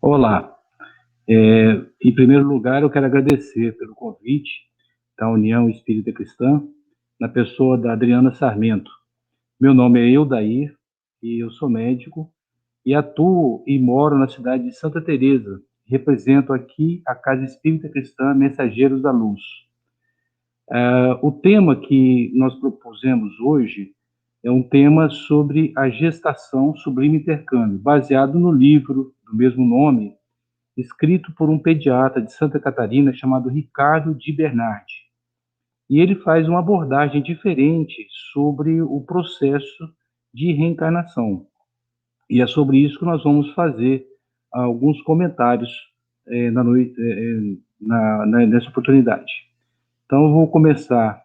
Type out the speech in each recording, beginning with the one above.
Olá. Em primeiro lugar, eu quero agradecer pelo convite da União Espírita Cristã, na pessoa da Adriana Sarmento. Meu nome é Eudair e eu sou médico e atuo e moro na cidade de Santa Teresa. Represento aqui a Casa Espírita Cristã Mensageiros da Luz. O tema que nós propusemos hoje é um tema sobre a gestação sublime intercâmbio, baseado no livro do mesmo nome, escrito por um pediatra de Santa Catarina chamado Ricardo Di Bernardi. E ele faz uma abordagem diferente sobre o processo de reencarnação. E é sobre isso que nós vamos fazer alguns comentários nessa oportunidade. Então, eu vou começar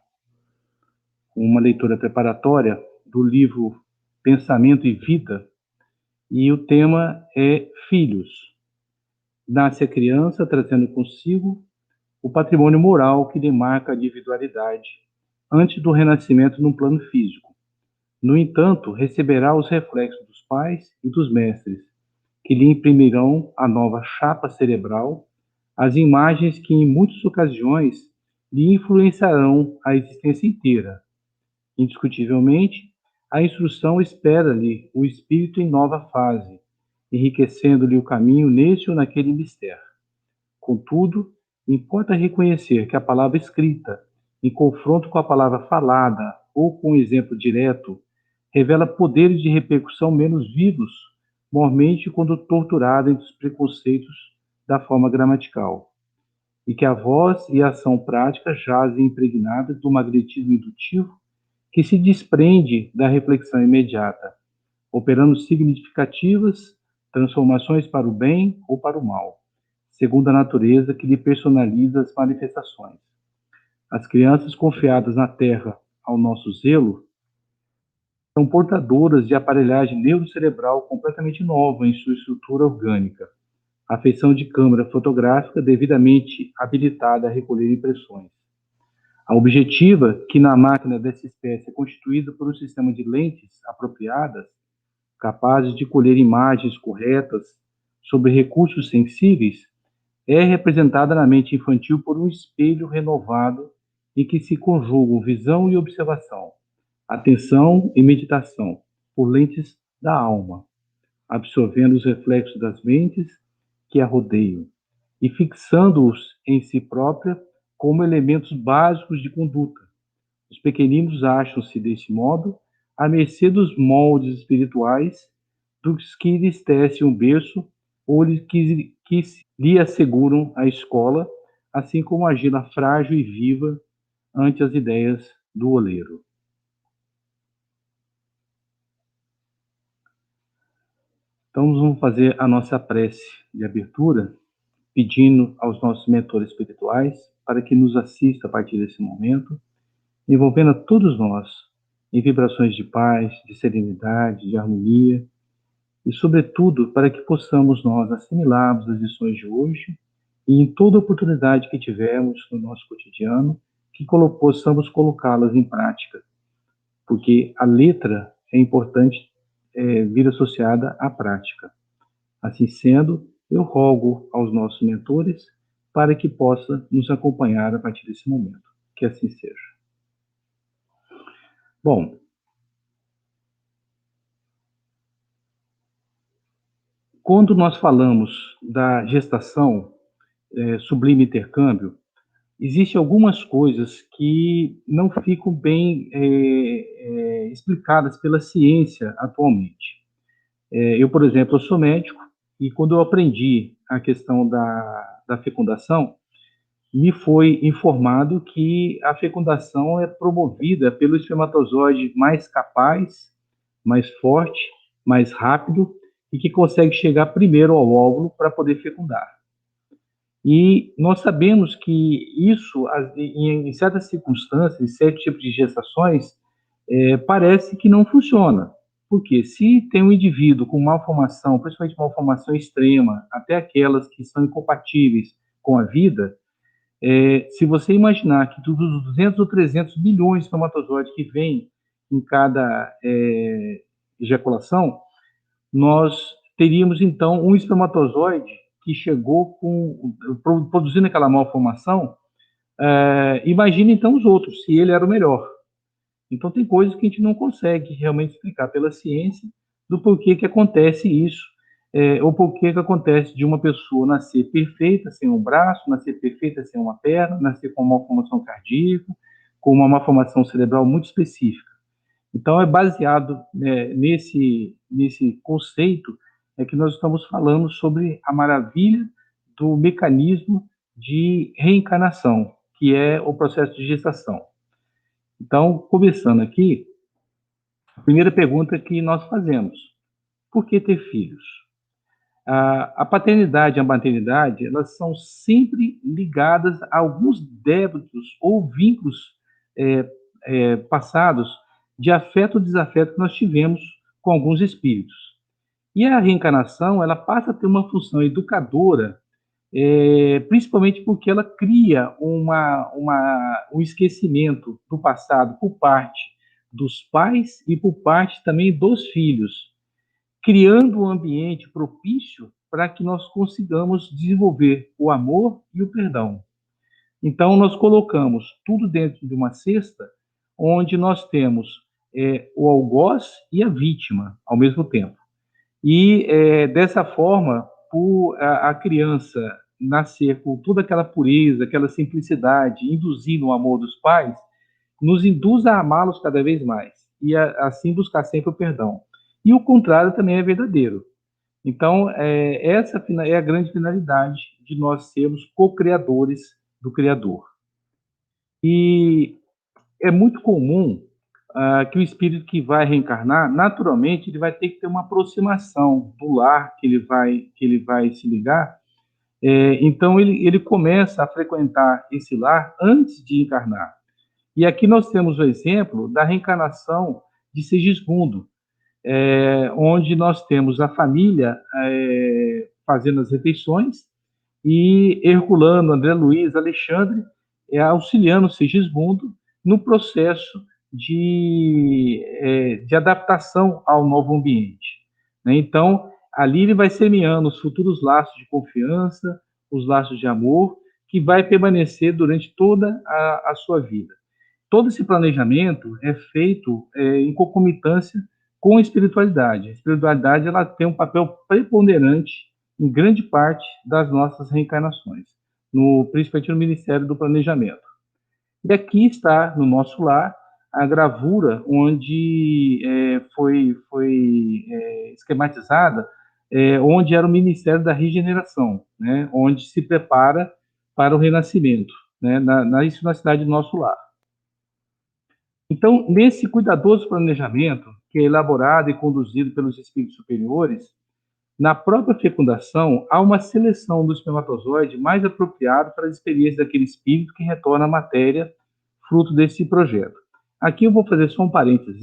com uma leitura preparatória do livro Pensamento e Vida, e o tema é Filhos. Nasce a criança trazendo consigo o patrimônio moral que demarca a individualidade antes do renascimento no plano físico. No entanto, receberá os reflexos dos pais e dos mestres, que lhe imprimirão a nova chapa cerebral, as imagens que em muitas ocasiões lhe influenciarão a existência inteira. Indiscutivelmente, a instrução espera-lhe o espírito em nova fase, enriquecendo-lhe o caminho neste ou naquele mistério. Contudo, importa reconhecer que a palavra escrita, em confronto com a palavra falada ou com o exemplo direto, revela poderes de repercussão menos vivos, mormente quando torturada entre os preconceitos da forma gramatical, e que a voz e a ação prática jazem impregnadas do magnetismo indutivo que se desprende da reflexão imediata, operando significativas transformações para o bem ou para o mal, segundo a natureza que lhe personaliza as manifestações. As crianças confiadas na terra ao nosso zelo são portadoras de aparelhagem neurocerebral completamente nova em sua estrutura orgânica, a feição de câmara fotográfica devidamente habilitada a recolher impressões. A objetiva, que na máquina dessa espécie é constituída por um sistema de lentes apropriadas, capazes de colher imagens corretas sobre recursos sensíveis, é representada na mente infantil por um espelho renovado em que se conjugam visão e observação, atenção e meditação, por lentes da alma, absorvendo os reflexos das mentes que a rodeiam e fixando-os em si própria como elementos básicos de conduta. Os pequeninos acham-se, desse modo, à mercê dos moldes espirituais dos que lhes tecem um berço ou que lhe asseguram a escola, assim como argila frágil e viva ante as ideias do oleiro. Então, vamos fazer a nossa prece de abertura, pedindo aos nossos mentores espirituais para que nos assista a partir desse momento, envolvendo a todos nós em vibrações de paz, de serenidade, de harmonia, e, sobretudo, para que possamos nós assimilarmos as lições de hoje e em toda oportunidade que tivermos no nosso cotidiano, que possamos colocá-las em prática, porque a letra é importante vir associada à prática. Assim sendo, eu rogo aos nossos mentores para que possa nos acompanhar a partir desse momento. Que assim seja. Bom, quando nós falamos da gestação sublime intercâmbio, existem algumas coisas que não ficam bem explicadas pela ciência atualmente. Eu, por exemplo, eu sou médico e quando eu aprendi a questão da fecundação, me foi informado que a fecundação é promovida pelo espermatozoide mais capaz, mais forte, mais rápido e que consegue chegar primeiro ao óvulo para poder fecundar. E nós sabemos que isso, em certas circunstâncias, em certos tipos de gestações, parece que não funciona. Porque se tem um indivíduo com malformação, principalmente malformação extrema, até aquelas que são incompatíveis com a vida, se você imaginar que dos 200 ou 300 bilhões de espermatozoides que vêm em cada ejaculação, nós teríamos, então, um espermatozoide que chegou produzindo aquela malformação, imagine então os outros, se ele era o melhor. Então tem coisas que a gente não consegue realmente explicar pela ciência do porquê que acontece isso, ou porquê que acontece de uma pessoa nascer perfeita sem um braço, nascer perfeita sem uma perna, nascer com uma malformação cardíaca, com uma malformação cerebral muito específica. Então é baseado, né, nesse conceito que nós estamos falando sobre a maravilha do mecanismo de reencarnação, que é o processo de gestação. Então, começando aqui, a primeira pergunta que nós fazemos: por que ter filhos? A paternidade e a maternidade, elas são sempre ligadas a alguns débitos ou vínculos passados de afeto ou desafeto que nós tivemos com alguns espíritos. E a reencarnação, ela passa a ter uma função educadora, principalmente porque ela cria um esquecimento do passado por parte dos pais e por parte também dos filhos, criando um ambiente propício para que nós consigamos desenvolver o amor e o perdão. Então, nós colocamos tudo dentro de uma cesta, onde nós temos o algoz e a vítima ao mesmo tempo. E, dessa forma, por a criança nascer com toda aquela pureza, aquela simplicidade, induzindo o amor dos pais, nos induz a amá-los cada vez mais e assim buscar sempre o perdão. E o contrário também é verdadeiro. Então, essa é a grande finalidade de nós sermos co-criadores do Criador. E é muito comum que o espírito que vai reencarnar, naturalmente, ele vai ter que ter uma aproximação do lar que ele vai se ligar. Então, ele começa a frequentar esse lar antes de encarnar. E aqui nós temos o exemplo da reencarnação de Segismundo, onde nós temos a família fazendo as refeições e Herculano, André Luiz, Alexandre auxiliando Segismundo no processo de adaptação ao novo ambiente. Né? Então, ali ele vai semeando os futuros laços de confiança, os laços de amor, que vai permanecer durante toda a sua vida. Todo esse planejamento é feito em concomitância com a espiritualidade. A espiritualidade, ela tem um papel preponderante em grande parte das nossas reencarnações, principalmente no Ministério do Planejamento. E aqui está, no nosso lar, a gravura onde foi esquematizada, onde era o Ministério da Regeneração, né, onde se prepara para o renascimento, né, isso na cidade do nosso lar. Então, nesse cuidadoso planejamento, que é elaborado e conduzido pelos espíritos superiores, na própria fecundação, há uma seleção do espermatozoide mais apropriado para as experiências daquele espírito que retorna à matéria, fruto desse projeto. Aqui eu vou fazer só um parênteses,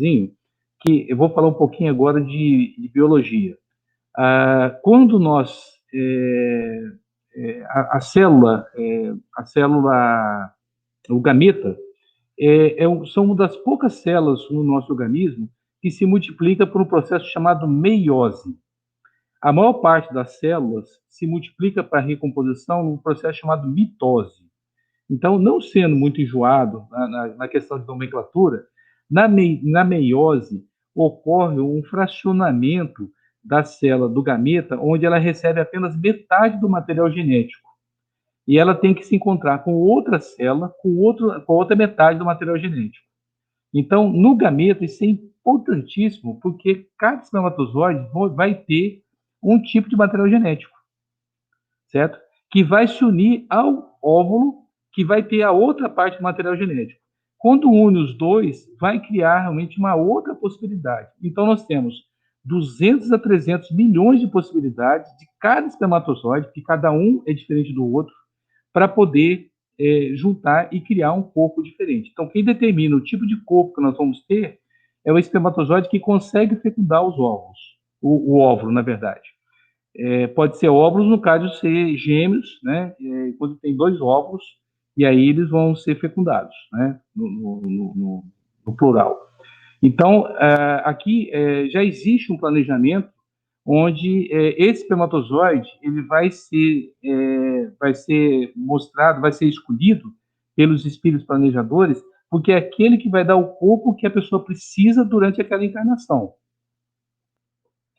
que eu vou falar um pouquinho agora de biologia. Quando nós, a célula, o gameta, são uma das poucas células no nosso organismo que se multiplica por um processo chamado meiose. A maior parte das células se multiplica para recomposição num processo chamado mitose. Então, não sendo muito enjoado na questão de nomenclatura, na meiose ocorre um fracionamento da célula do gameta, onde ela recebe apenas metade do material genético. E ela tem que se encontrar com outra célula, com outra metade do material genético. Então, no gameta, isso é importantíssimo, porque cada espermatozoide vai ter um tipo de material genético, certo? Que vai se unir ao óvulo, que vai ter a outra parte do material genético. Quando une os dois, vai criar realmente uma outra possibilidade. Então, nós temos 200 a 300 milhões de possibilidades de cada espermatozoide, que cada um é diferente do outro, para poder juntar e criar um corpo diferente. Então, quem determina o tipo de corpo que nós vamos ter é o espermatozoide que consegue fecundar os óvulos, o óvulo, na verdade. Pode ser óvulos, no caso de ser gêmeos, né? Quando tem dois óvulos, e aí eles vão ser fecundados, né? No plural. Então, aqui já existe um planejamento onde esse espermatozoide ele vai ser mostrado, vai ser escolhido pelos espíritos planejadores, porque é aquele que vai dar o corpo que a pessoa precisa durante aquela encarnação.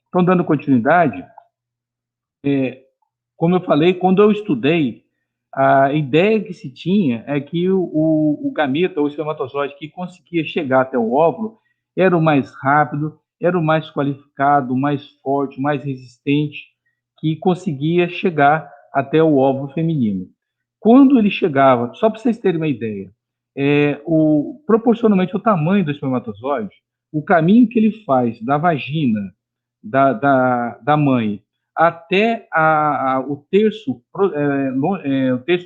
Então, dando continuidade, como eu falei, quando eu estudei, a ideia que se tinha é que o gameta, ou espermatozoide, que conseguia chegar até o óvulo, era o mais rápido, era o mais qualificado, o mais forte, o mais resistente, que conseguia chegar até o óvulo feminino. Quando ele chegava, só para vocês terem uma ideia, proporcionalmente ao tamanho do espermatozoide, o caminho que ele faz da vagina da mãe até o terço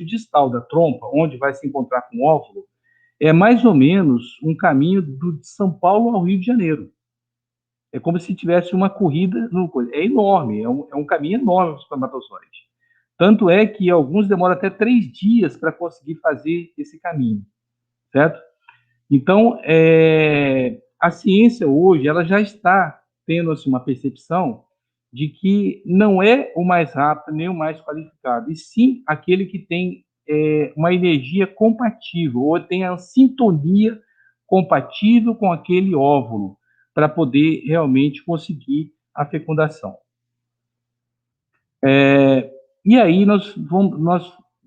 distal da trompa, onde vai se encontrar com o óvulo, é mais ou menos um caminho de São Paulo ao Rio de Janeiro. É como se tivesse uma corrida. É enorme, é um caminho enorme para o espermatozoide. Tanto é que alguns demoram até 3 dias para conseguir fazer esse caminho, certo? Então, a ciência hoje ela já está tendo assim, uma percepção de que não é o mais rápido nem o mais qualificado, e sim aquele que tem uma energia compatível, ou tem a sintonia compatível com aquele óvulo, para poder realmente conseguir a fecundação. E aí nós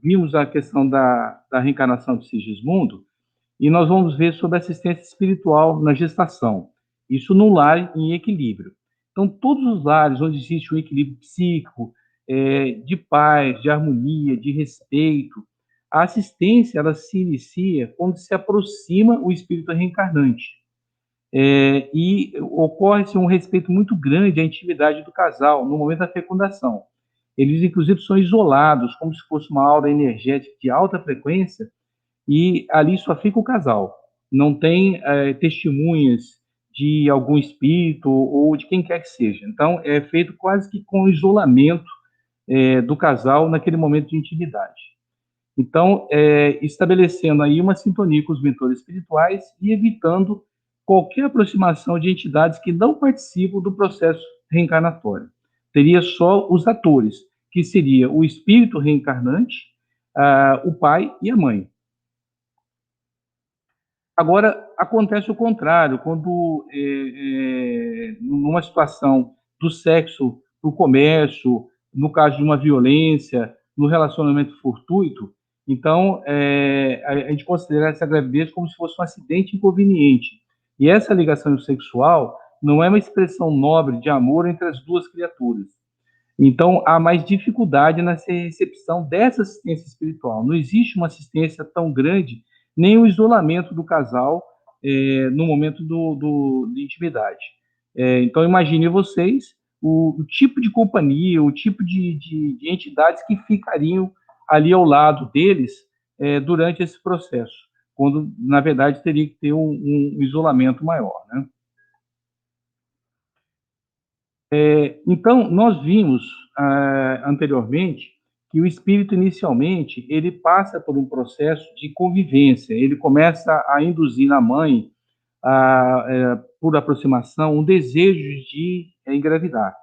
vimos a questão da reencarnação de Sigismundo, e nós vamos ver sobre assistência espiritual na gestação. Isso num lar em equilíbrio. Então, todos os lares onde existe um equilíbrio psíquico, de paz, de harmonia, de respeito, a assistência ela se inicia quando se aproxima o espírito reencarnante. E ocorre-se um respeito muito grande à intimidade do casal no momento da fecundação. Eles, inclusive, são isolados, como se fosse uma aura energética de alta frequência, e ali só fica o casal. Não tem testemunhas de algum espírito ou de quem quer que seja. Então, é feito quase que com isolamento do casal naquele momento de intimidade. Então, estabelecendo aí uma sintonia com os mentores espirituais e evitando qualquer aproximação de entidades que não participam do processo reencarnatório. Teria só os atores, que seria o espírito reencarnante, o pai e a mãe. Agora, acontece o contrário, quando, numa situação do sexo para o comércio, no caso de uma violência, no relacionamento fortuito, então, a gente considera essa gravidez como se fosse um acidente inconveniente. E essa ligação sexual não é uma expressão nobre de amor entre as duas criaturas. Então, há mais dificuldade na recepção dessa assistência espiritual. Não existe uma assistência tão grande, nem o isolamento do casal no momento de intimidade. Então, imagine vocês o tipo de companhia, o tipo de entidades que ficariam ali ao lado deles durante esse processo, quando, na verdade, teria que ter um isolamento maior, né? Então, nós vimos anteriormente que o espírito, inicialmente, ele passa por um processo de convivência, ele começa a induzir na mãe, por aproximação, um desejo de engravidar.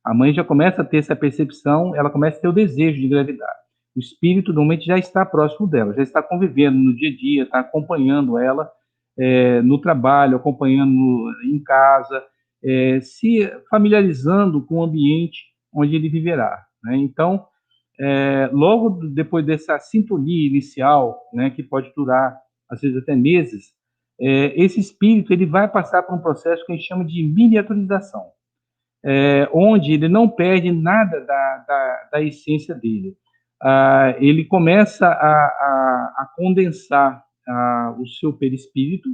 A mãe já começa a ter essa percepção, ela começa a ter o desejo de engravidar. O espírito, normalmente, já está próximo dela, já está convivendo no dia a dia, está acompanhando ela no trabalho, acompanhando em casa, se familiarizando com o ambiente onde ele viverá, né? Então, logo depois dessa sintonia inicial, né, que pode durar, às vezes, até meses, esse espírito ele vai passar por um processo que a gente chama de miniaturização, onde ele não perde nada da essência dele. Ele começa a condensar o seu perispírito,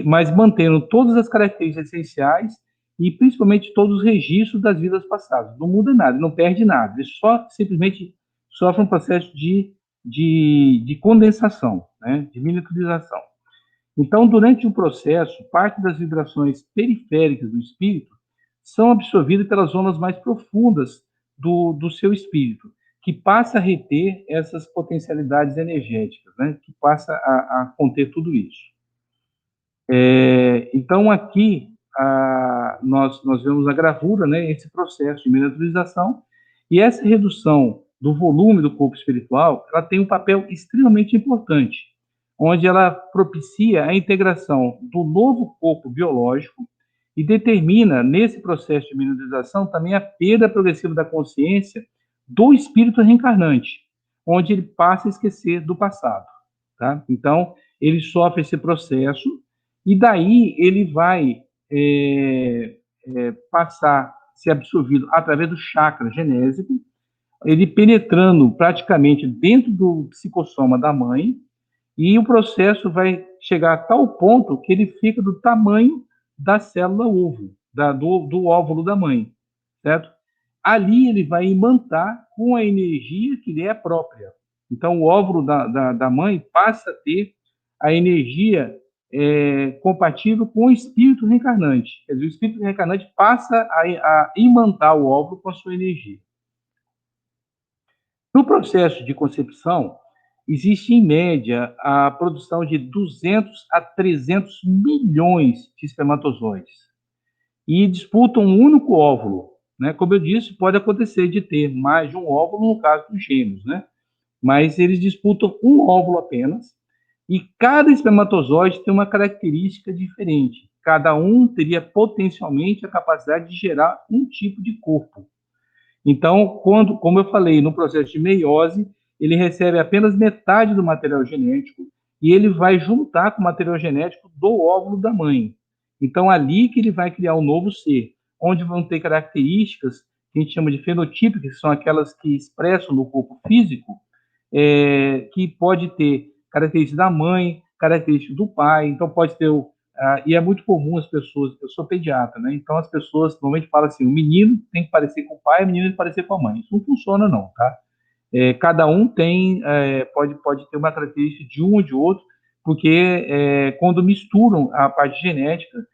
mas mantendo todas as características essenciais e principalmente todos os registros das vidas passadas. Não muda nada, não perde nada, ele só simplesmente sofre um processo de condensação, né, de miniaturização. Então, durante o processo, parte das vibrações periféricas do espírito são absorvidas pelas zonas mais profundas do seu espírito, que passa a reter essas potencialidades energéticas, né, que passa a conter tudo isso. Então, aqui, nós vemos a gravura, né, esse processo de miniaturização, e essa redução do volume do corpo espiritual, ela tem um papel extremamente importante, onde ela propicia a integração do novo corpo biológico e determina, nesse processo de miniaturização, também a perda progressiva da consciência do espírito reencarnante, onde ele passa a esquecer do passado. Tá? Então, ele sofre esse processo e daí ele vai passar a ser absorvido através do chakra genésico, ele penetrando praticamente dentro do psicossoma da mãe, e o processo vai chegar a tal ponto que ele fica do tamanho da célula ovo, do óvulo da mãe, certo? Ali ele vai imantar com a energia que lhe é própria. Então, o óvulo da mãe passa a ter a energia compatível com o espírito reencarnante. Quer dizer, o espírito reencarnante passa a imantar o óvulo com a sua energia. No processo de concepção, existe, em média, a produção de 200 a 300 milhões de espermatozoides e disputam um único óvulo. Né? Como eu disse, pode acontecer de ter mais de um óvulo no caso dos gêmeos, né? Mas eles disputam um óvulo apenas e cada espermatozoide tem uma característica diferente. Cada um teria potencialmente a capacidade de gerar um tipo de corpo. Então, como eu falei, no processo de meiose, ele recebe apenas metade do material genético e ele vai juntar com o material genético do óvulo da mãe. Então, ali que ele vai criar um novo ser, onde vão ter características que a gente chama de fenotípicas, que são aquelas que expressam no corpo físico, que pode ter características da mãe, características do pai, então pode ter e é muito comum as pessoas, eu sou pediatra, né? Então as pessoas normalmente falam assim, o menino tem que parecer com o pai, o menino tem que parecer com a mãe. Isso não funciona não, tá? Cada um tem, pode ter uma característica de um ou de outro, porque quando misturam a parte genética,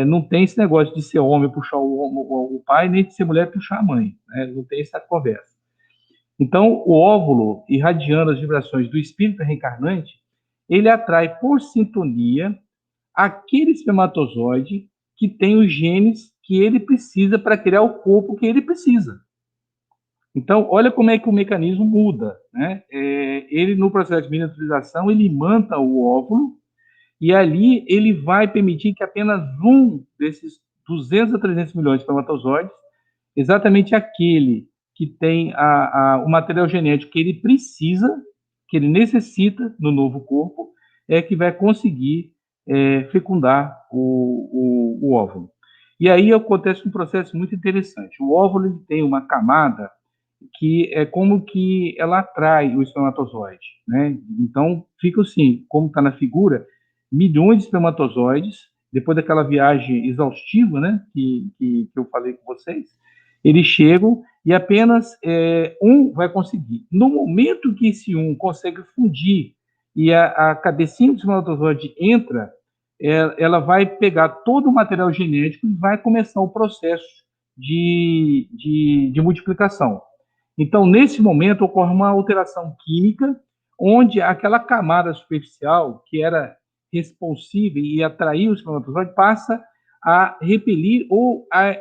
não tem esse negócio de ser homem puxar o pai, nem de ser mulher puxar a mãe, né? Não tem essa conversa. Então, o óvulo, irradiando as vibrações do espírito reencarnante, ele atrai por sintonia aquele espermatozoide que tem os genes que ele precisa para criar o corpo que ele precisa. Então, olha como é que o mecanismo muda, né? Ele, no processo de miniaturização, ele imanta o óvulo e ali ele vai permitir que apenas um desses 200 a 300 milhões de espermatozoides, exatamente aquele que tem o material genético que ele precisa, que ele necessita no novo corpo, é que vai conseguir fecundar o óvulo. E aí acontece um processo muito interessante. O óvulo ele tem uma camada que é como que ela atrai o espermatozoide, né? Então, fica assim, como está na figura, milhões de espermatozoides, depois daquela viagem exaustiva, né, que eu falei com vocês, eles chegam e apenas um vai conseguir. No momento que esse um consegue fundir e a cabecinha do espermatozoide entra, ela vai pegar todo o material genético e vai começar o processo de multiplicação. Então, nesse momento, ocorre uma alteração química, onde aquela camada superficial, que era responsiva e atrair o espermatozoide, passa a repelir ou a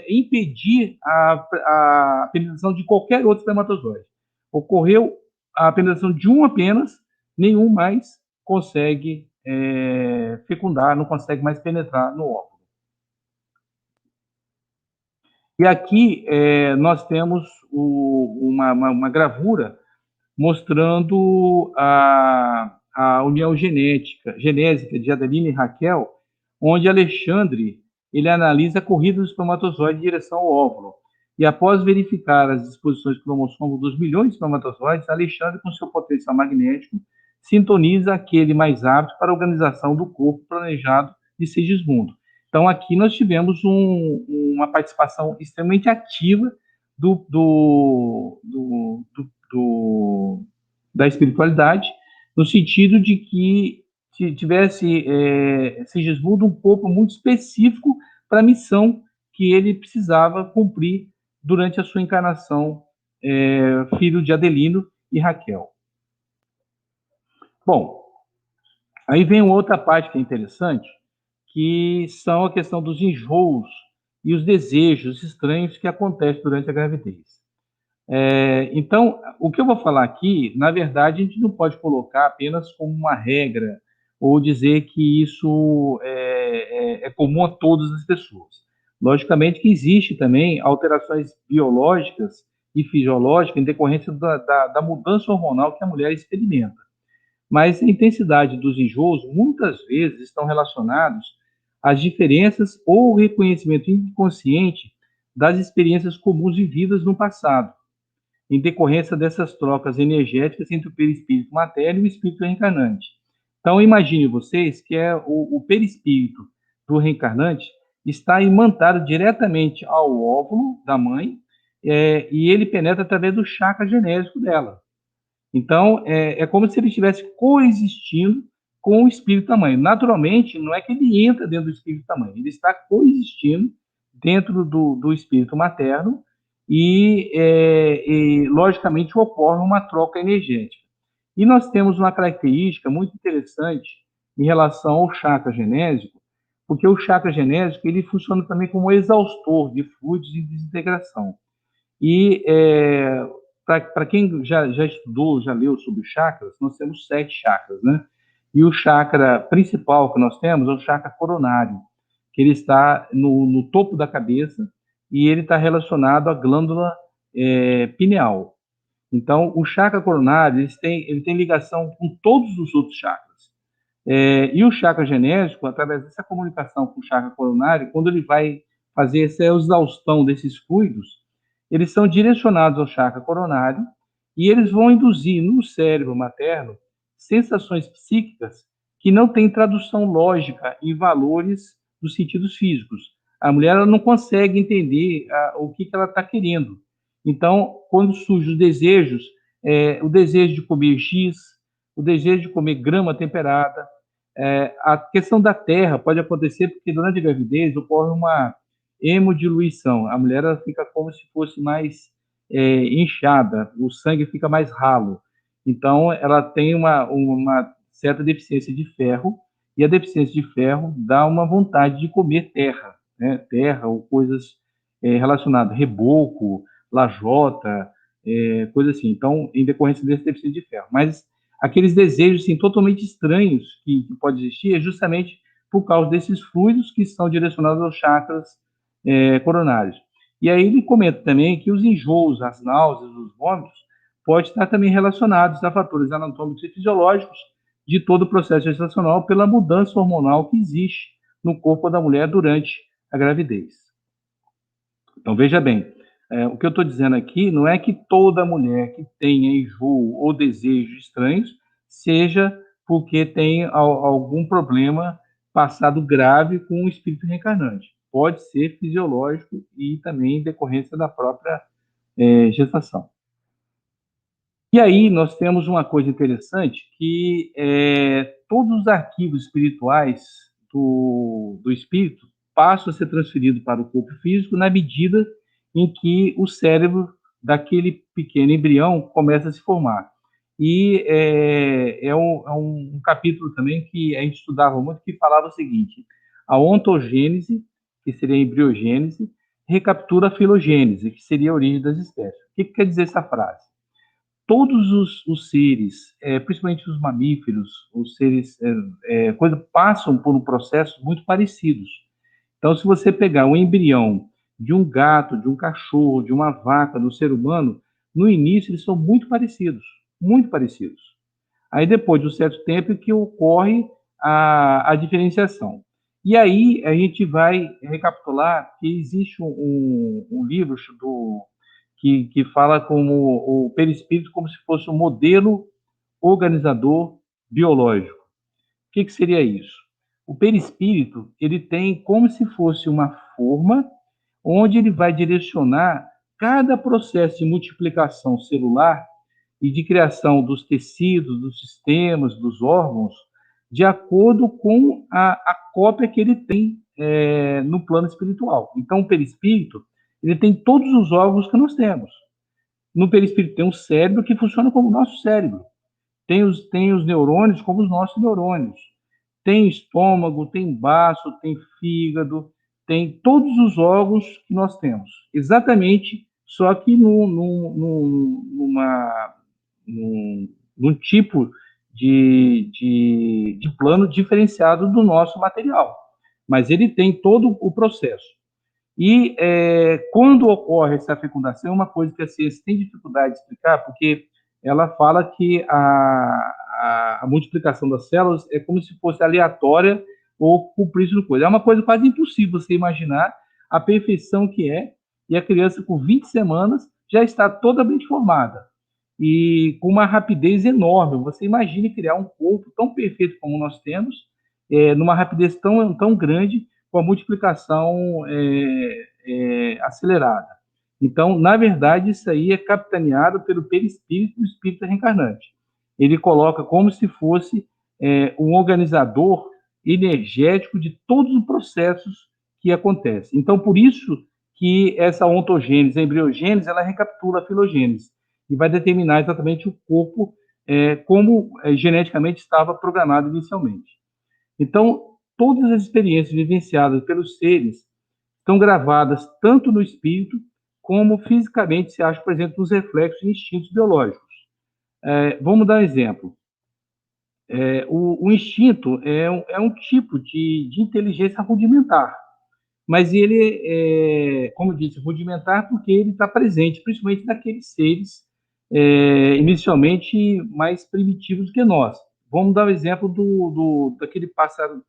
impedir a penetração de qualquer outro espermatozoide. Ocorreu a penetração de um apenas, nenhum mais consegue fecundar, não consegue mais penetrar no óvulo. E aqui nós temos uma gravura mostrando a união genésica de Adelina e Raquel, onde Alexandre ele analisa a corrida do espermatozoide em direção ao óvulo. E após verificar as disposições cromossômicas dos milhões de espermatozoides, Alexandre, com seu potencial magnético, sintoniza aquele mais apto para a organização do corpo planejado de Sigismundo. Então, aqui nós tivemos uma participação extremamente ativa da espiritualidade, no sentido de que tivesse Sigismundo um corpo muito específico para a missão que ele precisava cumprir durante a sua encarnação, filho de Adelino e Raquel. Bom, aí vem outra parte que é interessante, que são a questão dos enjoos e os desejos estranhos que acontecem durante a gravidez. Então, o que eu vou falar aqui, na verdade, a gente não pode colocar apenas como uma regra ou dizer que isso é comum a todas as pessoas. Logicamente que existe também alterações biológicas e fisiológicas em decorrência da mudança hormonal que a mulher experimenta. Mas a intensidade dos enjoos muitas vezes estão relacionados às diferenças ou reconhecimento inconsciente das experiências comuns vividas no passado, em decorrência dessas trocas energéticas entre o perispírito materno e o espírito reencarnante. Então, imagine vocês que o perispírito do reencarnante está imantado diretamente ao óvulo da mãe, e ele penetra através do chakra genésico dela. Então, é como se ele estivesse coexistindo com o espírito da mãe. Naturalmente, não é que ele entra dentro do espírito da mãe, ele está coexistindo dentro do espírito materno e, logicamente, ocorre uma troca energética. E nós temos uma característica muito interessante em relação ao chakra genésico, porque o chakra genésico ele funciona também como exaustor de fluidos de desintegração. E para quem já estudou, já leu sobre chakras, nós temos 7 chakras, né? E o chakra principal que nós temos é o chakra coronário, que ele está no topo da cabeça e ele está relacionado à glândula pineal. Então, o chakra coronário ele tem ligação com todos os outros chakras. E o chakra genésico, através dessa comunicação com o chakra coronário, quando ele vai fazer essa exaustão desses fluidos, eles são direcionados ao chakra coronário e eles vão induzir no cérebro materno sensações psíquicas que não têm tradução lógica em valores dos sentidos físicos. A mulher ela não consegue entender o que ela está querendo. Então, quando surgem os desejos, o desejo de comer giz, o desejo de comer grama temperada, a questão da terra pode acontecer porque durante a gravidez ocorre uma hemodiluição. A mulher ela fica como se fosse mais inchada, o sangue fica mais ralo. Então, ela tem uma certa deficiência de ferro, e a deficiência de ferro dá uma vontade de comer terra, né? Terra ou coisas relacionadas, reboco, lajota, coisa assim. Então, em decorrência dessa deficiência de ferro. Mas aqueles desejos assim, totalmente estranhos que pode existir é justamente por causa desses fluidos que são direcionados aos chakras coronários. E aí ele comenta também que os enjoos, as náuseas, os vômitos, podem estar também relacionados a fatores anatômicos e fisiológicos de todo o processo gestacional pela mudança hormonal que existe no corpo da mulher durante a gravidez. Então, veja bem, o que eu estou dizendo aqui não é que toda mulher que tenha enjoo ou desejos estranhos seja porque tem algum problema passado grave com o espírito reencarnante. Pode ser fisiológico e também em decorrência da própria gestação. E aí nós temos uma coisa interessante que todos os arquivos espirituais do espírito passam a ser transferidos para o corpo físico na medida em que o cérebro daquele pequeno embrião começa a se formar. E é um capítulo também que a gente estudava muito, que falava o seguinte: a ontogênese, que seria a embriogênese, recaptura a filogênese, que seria a origem das espécies. O que quer dizer essa frase? Todos os seres, principalmente os mamíferos, os seres, passam por um processo muito parecidos. Então, se você pegar um embrião de um gato, de um cachorro, de uma vaca, do ser humano, no início eles são muito parecidos, muito parecidos. Aí depois de um certo tempo é que ocorre a diferenciação. E aí a gente vai recapitular que existe um livro que fala como o perispírito como se fosse um modelo organizador biológico. O que seria isso? O perispírito ele tem como se fosse uma forma onde ele vai direcionar cada processo de multiplicação celular e de criação dos tecidos, dos sistemas, dos órgãos, de acordo com a cópia que ele tem no plano espiritual. Então, o perispírito ele tem todos os órgãos que nós temos. No perispírito tem um cérebro que funciona como o nosso cérebro. Tem os neurônios como os nossos neurônios. tem estômago, tem baço, tem fígado, tem todos os órgãos que nós temos. Exatamente, só que num tipo de plano diferenciado do nosso material. Mas ele tem todo o processo. E quando ocorre essa fecundação, é uma coisa que a ciência tem dificuldade de explicar, porque ela fala que a multiplicação das células é como se fosse aleatória ou cumprisse no coisa. É uma coisa quase impossível você imaginar a perfeição que é, e a criança com 20 semanas já está totalmente formada e com uma rapidez enorme. Você imagine criar um corpo tão perfeito como nós temos, numa rapidez tão grande, com a multiplicação acelerada. Então, na verdade, isso aí é capitaneado pelo perispírito do espírito reencarnante. Ele coloca como se fosse um organizador energético de todos os processos que acontecem. Então, por isso que essa ontogênese, a embriogênese, ela recapitula a filogênese e vai determinar exatamente o corpo como geneticamente estava programado inicialmente. Então, todas as experiências vivenciadas pelos seres estão gravadas tanto no espírito como fisicamente se acha, por exemplo, nos reflexos e instintos biológicos. Vamos dar um exemplo. O instinto é um tipo de inteligência rudimentar, mas ele como eu disse, rudimentar porque ele está presente, principalmente naqueles seres inicialmente mais primitivos que nós. Vamos dar o exemplo daquele pássaro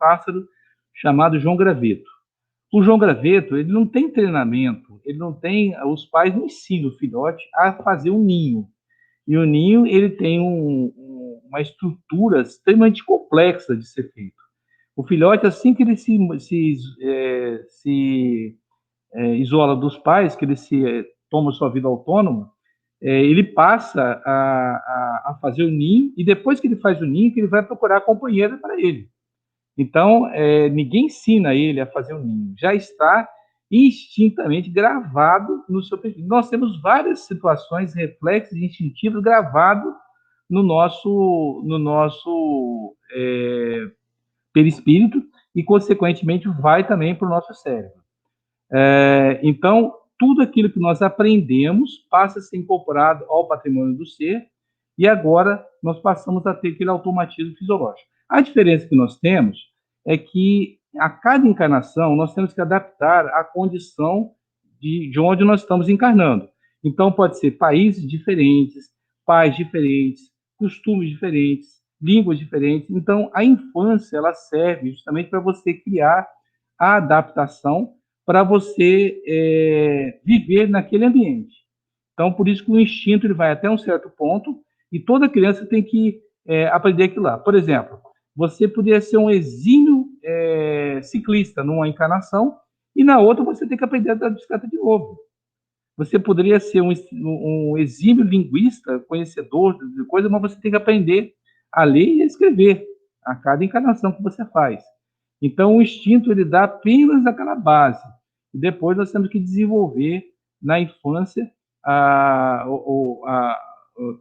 chamado João Graveto. O João Graveto, ele não tem treinamento, ele não tem, os pais não ensinam o filhote a fazer um ninho. E o ninho, ele tem uma estrutura extremamente complexa de ser feito. O filhote, assim que ele se isola dos pais, que ele toma sua vida autônoma, ele passa a fazer o ninho, e depois que ele faz o ninho, que ele vai procurar a companheira para ele. Então, ninguém ensina ele a fazer um ninho, já está instintamente gravado no seu perfil. Nós temos várias situações, reflexos instintivos gravados no nosso perispírito e, consequentemente, vai também para o nosso cérebro. Então, tudo aquilo que nós aprendemos passa a ser incorporado ao patrimônio do ser, e agora nós passamos a ter aquele automatismo fisiológico. A diferença que nós temos é que a cada encarnação nós temos que adaptar à condição de onde nós estamos encarnando. Então, pode ser países diferentes, pais diferentes, costumes diferentes, línguas diferentes. Então, a infância ela serve justamente para você criar a adaptação para você viver naquele ambiente. Então, por isso que o instinto ele vai até um certo ponto e toda criança tem que aprender aquilo lá. Por exemplo, você poderia ser um exímio ciclista numa encarnação e na outra você tem que aprender a dar bicicleta de novo. Você poderia ser um exímio linguista, conhecedor de coisas, mas você tem que aprender a ler e a escrever a cada encarnação que você faz. Então, o instinto ele dá apenas aquela base. E depois nós temos que desenvolver na infância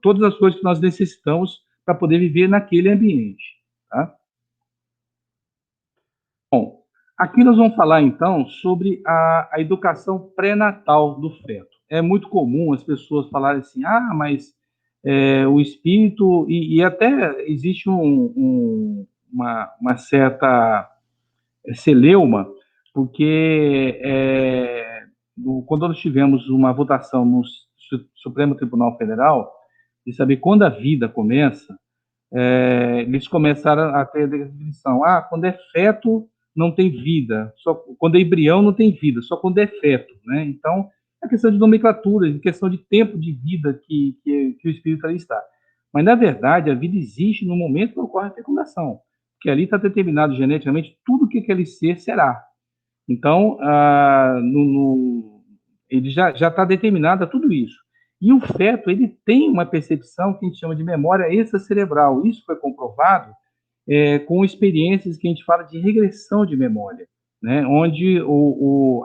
todas as coisas que nós necessitamos para poder viver naquele ambiente. Tá? Bom, aqui nós vamos falar, então, sobre a educação pré-natal do feto. É muito comum as pessoas falarem assim, mas o espírito... E até existe uma certa celeuma, porque quando nós tivemos uma votação no Supremo Tribunal Federal, de saber quando a vida começa, eles começaram a ter a definição, quando é feto não tem vida, só quando é embrião não tem vida, só quando é feto, né? Então, é questão de nomenclatura, é questão de tempo de vida que o espírito ali está. Mas, na verdade, a vida existe no momento que ocorre a fecundação, porque ali está determinado geneticamente tudo o que aquele ser será. Então, ele já está determinado a tudo isso. E o feto, ele tem uma percepção que a gente chama de memória extracerebral. Isso foi comprovado com experiências que a gente fala de regressão de memória, né? Onde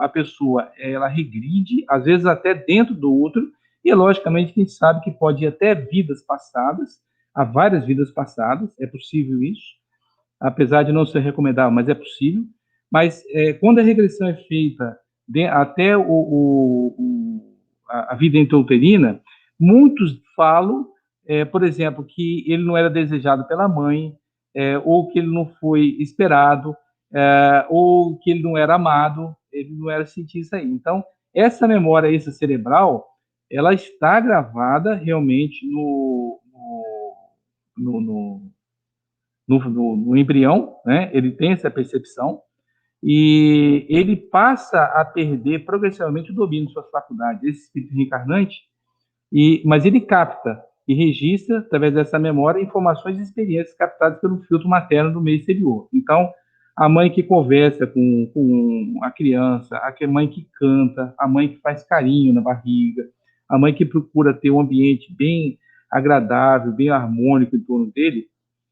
a pessoa ela regride, às vezes até dentro do útero, e logicamente a gente sabe que pode ir até vidas passadas, há várias vidas passadas, é possível isso, apesar de não ser recomendável, mas é possível. Mas quando a regressão é feita até a vida intrauterina, muitos falam, por exemplo, que ele não era desejado pela mãe, ou que ele não foi esperado, ou que ele não era amado, ele não era sentido isso aí. Então, essa memória extracerebral, ela está gravada realmente no, no embrião, né? Ele tem essa percepção e ele passa a perder progressivamente o domínio de suas faculdades, esse espírito reencarnante, mas ele capta e registra, através dessa memória, informações e experiências captadas pelo filtro materno do meio exterior. Então, a mãe que conversa com a criança, a mãe que canta, a mãe que faz carinho na barriga, a mãe que procura ter um ambiente bem agradável, bem harmônico em torno dele,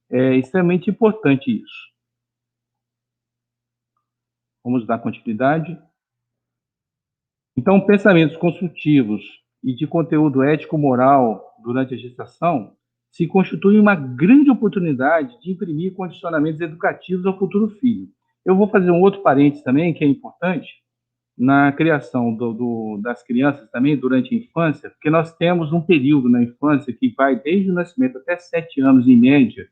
é extremamente importante isso. Vamos dar continuidade. Então, pensamentos construtivos e de conteúdo ético-moral durante a gestação se constituem uma grande oportunidade de imprimir condicionamentos educativos ao futuro filho. Eu vou fazer um outro parênteses também, que é importante, na criação das crianças também durante a infância, porque nós temos um período na infância que vai desde o nascimento até 7 anos, em média,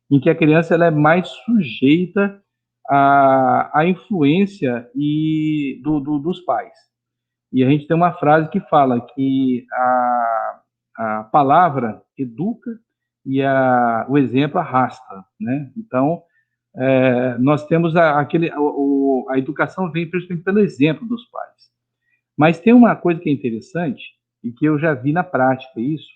em que a criança ela é mais sujeita à influência dos pais. E a gente tem uma frase que fala que a palavra educa e o exemplo arrasta, né? Então, nós temos a educação vem principalmente pelo exemplo dos pais. Mas tem uma coisa que é interessante e que eu já vi na prática isso,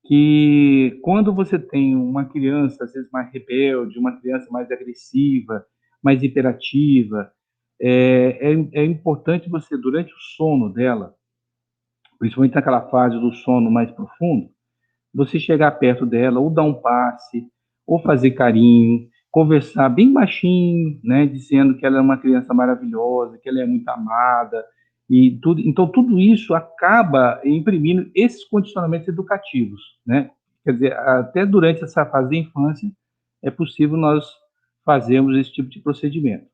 que quando você tem uma criança, às vezes, mais rebelde, uma criança mais agressiva, mais hiperativa, é importante você, durante o sono dela, principalmente naquela fase do sono mais profundo, você chegar perto dela, ou dar um passe, ou fazer carinho, conversar bem baixinho, né, dizendo que ela é uma criança maravilhosa, que ela é muito amada, e tudo. Então, tudo isso acaba imprimindo esses condicionamentos educativos, né? Quer dizer, até durante essa fase da infância, é possível nós fazermos esse tipo de procedimento.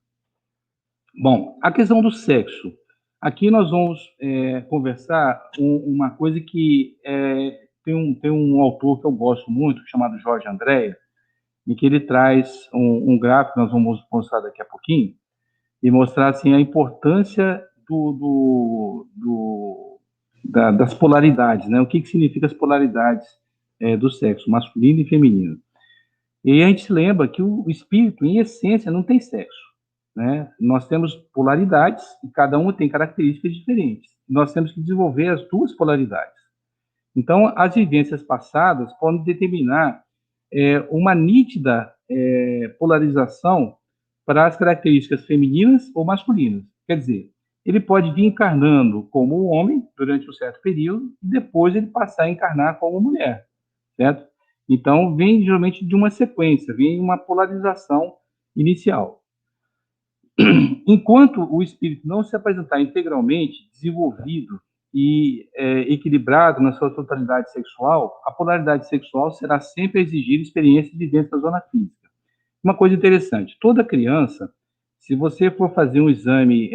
Bom, a questão do sexo. Aqui nós vamos conversar uma coisa que tem um autor que eu gosto muito, chamado Jorge Andréa, em que ele traz um gráfico, nós vamos mostrar daqui a pouquinho, e mostrar assim, a importância das polaridades, né? O que significa as polaridades do sexo, masculino e feminino. E aí a gente se lembra que o espírito, em essência, não tem sexo, né? Nós temos polaridades e cada uma tem características diferentes. Nós temos que desenvolver as duas polaridades. Então, as vivências passadas podem determinar uma nítida polarização para as características femininas ou masculinas. Quer dizer, ele pode vir encarnando como homem durante um certo período e depois ele passar a encarnar como mulher, certo? Então, vem geralmente de uma sequência, vem uma polarização inicial. Enquanto o espírito não se apresentar integralmente desenvolvido e equilibrado na sua totalidade sexual, a polaridade sexual será sempre exigir experiência de dentro da zona física. Uma coisa interessante, toda criança, se você for fazer um exame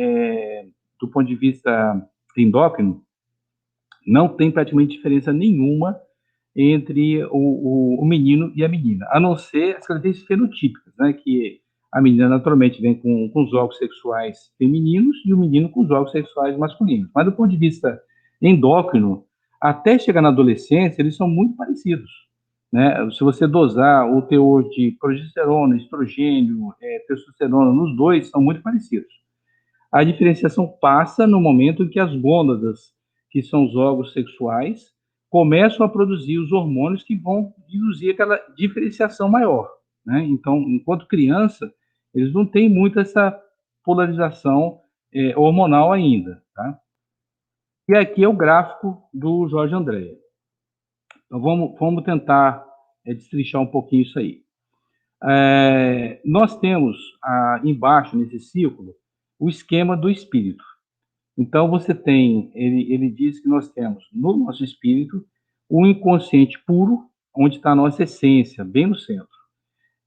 do ponto de vista endócrino, não tem praticamente diferença nenhuma entre o menino e a menina, a não ser as características fenotípicas, né, que a menina naturalmente vem com os órgãos sexuais femininos e o menino com os órgãos sexuais masculinos. Mas do ponto de vista endócrino, até chegar na adolescência, eles são muito parecidos, né? Se você dosar o teor de progesterona, estrogênio, testosterona nos dois, são muito parecidos. A diferenciação passa no momento em que as gônadas, que são os órgãos sexuais, começam a produzir os hormônios que vão induzir aquela diferenciação maior, né? Então, enquanto criança, eles não têm muito essa polarização hormonal ainda, tá? E aqui é o gráfico do Jorge Andréa. Então, vamos tentar destrinchar um pouquinho isso aí. Nós temos embaixo, nesse círculo, o esquema do espírito. Então, você tem, ele diz que nós temos no nosso espírito o inconsciente puro, onde está a nossa essência, bem no centro.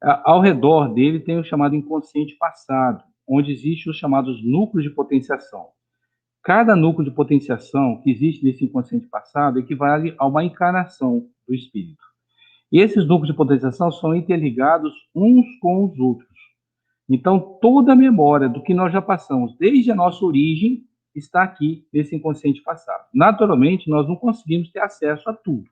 Ao redor dele tem o chamado inconsciente passado, onde existem os chamados núcleos de potenciação. Cada núcleo de potenciação que existe nesse inconsciente passado equivale a uma encarnação do espírito. E esses núcleos de potenciação são interligados uns com os outros. Então, toda a memória do que nós já passamos, desde a nossa origem, está aqui nesse inconsciente passado. Naturalmente, nós não conseguimos ter acesso a tudo.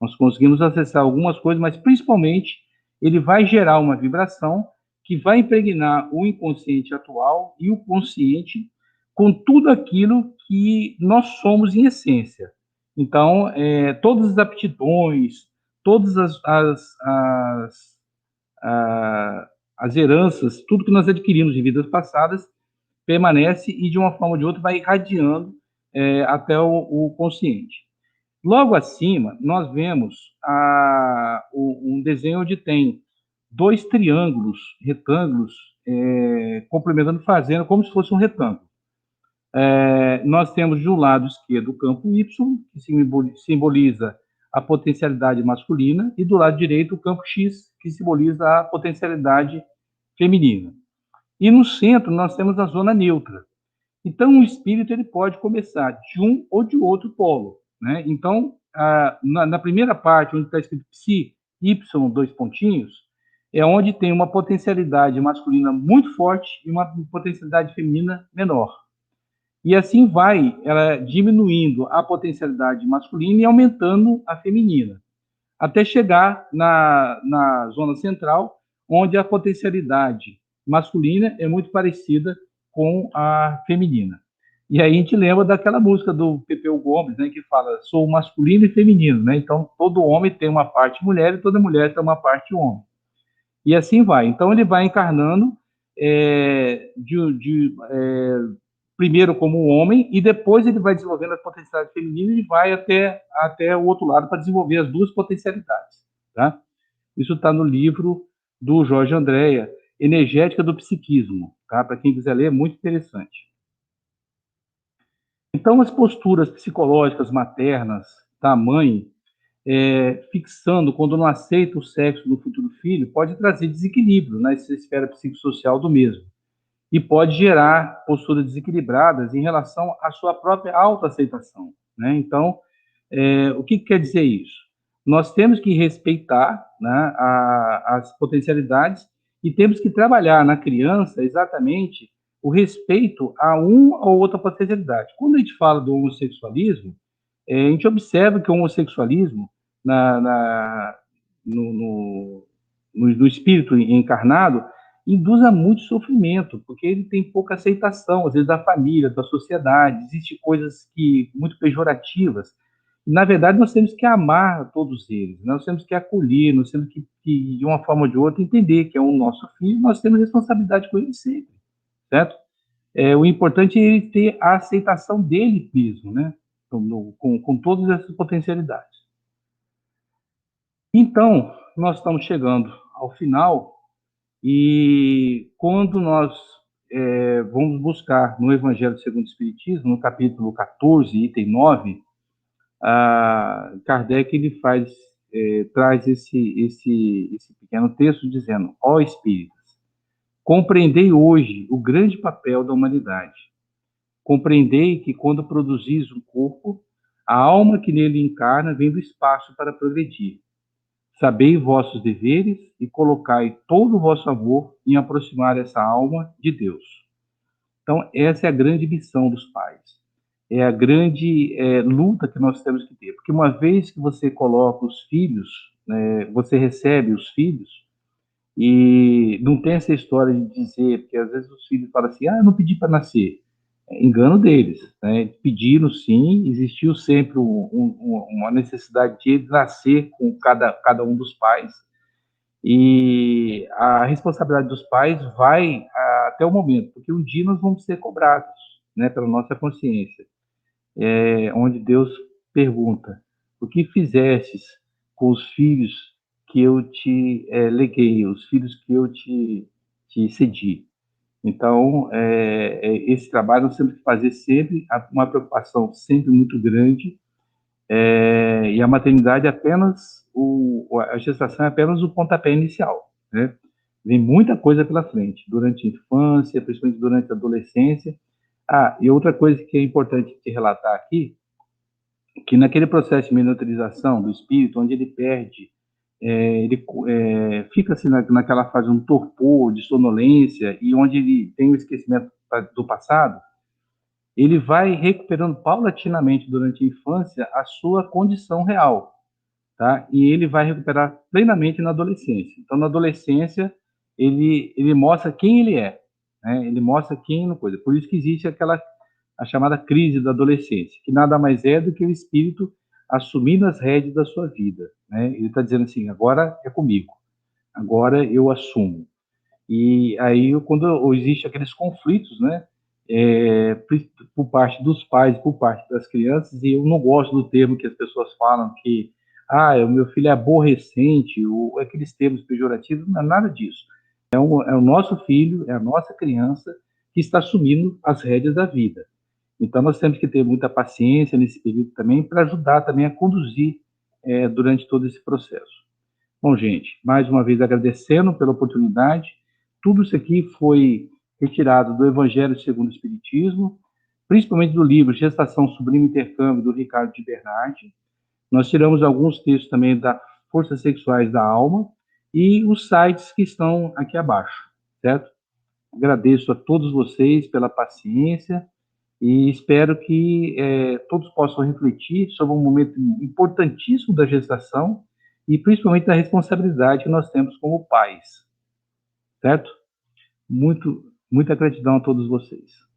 Nós conseguimos acessar algumas coisas, mas principalmente ele vai gerar uma vibração que vai impregnar o inconsciente atual e o consciente com tudo aquilo que nós somos em essência. Então, todas as aptidões, todas as heranças, tudo que nós adquirimos em vidas passadas, permanece e, de uma forma ou de outra, vai irradiando até o consciente. Logo acima, nós vemos um desenho onde tem dois triângulos, retângulos, complementando, fazendo como se fosse um retângulo. Nós temos, de um lado esquerdo, o campo Y, que simboliza a potencialidade masculina, e do lado direito, o campo X, que simboliza a potencialidade feminina. E no centro, nós temos a zona neutra. Então, o espírito ele pode começar de um ou de outro polo, né? Então, na primeira parte, onde está escrito psi, Y, dois pontinhos, é onde tem uma potencialidade masculina muito forte e uma potencialidade feminina menor. E assim vai ela diminuindo a potencialidade masculina e aumentando a feminina, até chegar na zona central, onde a potencialidade masculina é muito parecida com a feminina. E aí a gente lembra daquela música do Pepeu Gomes, né, que fala, sou masculino e feminino, né? Então, todo homem tem uma parte mulher e toda mulher tem uma parte homem. E assim vai. Então, ele vai encarnando primeiro como homem, e depois ele vai desenvolvendo a potencialidade feminina e vai até o outro lado para desenvolver as duas potencialidades. Tá? Isso está no livro do Jorge Andréa, Energética do Psiquismo. Tá? Para quem quiser ler, é muito interessante. Então, as posturas psicológicas maternas da mãe, fixando quando não aceita o sexo do futuro filho, pode trazer desequilíbrio nessa esfera psicossocial do mesmo. E pode gerar posturas desequilibradas em relação à sua própria autoaceitação, né? Então, o que quer dizer isso? Nós temos que respeitar, né, as potencialidades e temos que trabalhar na criança exatamente o respeito a uma ou outra potencialidade. Quando a gente fala do homossexualismo, a gente observa que o homossexualismo no espírito encarnado induz a muito sofrimento, porque ele tem pouca aceitação, às vezes, da família, da sociedade, existem coisas muito pejorativas. Na verdade, nós temos que amar todos eles, nós temos que acolher, nós temos que, de uma forma ou de outra, entender que é o nosso filho, nós temos responsabilidade com ele sempre, certo? O importante é ele ter a aceitação dele mesmo, né? Com todas essas potencialidades. Então, nós estamos chegando ao final, e quando nós vamos buscar no Evangelho segundo o Espiritismo, no capítulo 14, item 9, Kardec ele traz esse pequeno texto dizendo: ó espíritas, compreendei hoje o grande papel da humanidade. Compreendei que quando produzis um corpo, a alma que nele encarna vem do espaço para progredir. Sabei vossos deveres e colocai todo o vosso amor em aproximar essa alma de Deus. Então, essa é a grande missão dos pais. É a grande luta que nós temos que ter. Porque uma vez que você coloca os filhos, você recebe os filhos, e não tem essa história de dizer, porque às vezes os filhos falam assim, eu não pedi para nascer. Engano deles, né? Pediram sim, existiu sempre uma necessidade de nascer com cada um dos pais, e a responsabilidade dos pais vai até o momento, porque um dia nós vamos ser cobrados, né, pela nossa consciência, onde Deus pergunta: o que fizestes com os filhos que eu te leguei, os filhos que eu te cedi? Então, esse trabalho nós temos que fazer sempre, uma preocupação sempre muito grande, e a maternidade a gestação é apenas o pontapé inicial. né? Vem muita coisa pela frente, durante a infância, principalmente durante a adolescência. Ah, e outra coisa que é importante te relatar aqui, que naquele processo de miniaturização do espírito, onde ele perde, fica assim naquela fase de um torpor, de sonolência, e onde ele tem o esquecimento do passado, ele vai recuperando paulatinamente durante a infância a sua condição real, tá? E ele vai recuperar plenamente na adolescência. Então, na adolescência, ele mostra quem ele é, né? Ele mostra quem não coisa. Por isso que existe a chamada crise da adolescência, que nada mais é do que o espírito assumindo as rédeas da sua vida, né? Ele está dizendo assim, agora é comigo, agora eu assumo. E aí, quando existe aqueles conflitos, né, por parte dos pais, por parte das crianças, e eu não gosto do termo que as pessoas falam que, o meu filho é aborrecente, ou aqueles termos pejorativos, não é nada disso. É o nosso filho, é a nossa criança que está assumindo as rédeas da vida. Então, nós temos que ter muita paciência nesse período também, para ajudar também a conduzir durante todo esse processo. Bom, gente, mais uma vez agradecendo pela oportunidade. Tudo isso aqui foi retirado do Evangelho segundo o Espiritismo, principalmente do livro Gestação Sublime Intercâmbio, do Ricardo de Bernardi. Nós tiramos alguns textos também da Forças Sexuais da Alma e os sites que estão aqui abaixo, certo? Agradeço a todos vocês pela paciência e espero que todos possam refletir sobre um momento importantíssimo da gestação e principalmente da responsabilidade que nós temos como pais, certo? Muita gratidão a todos vocês.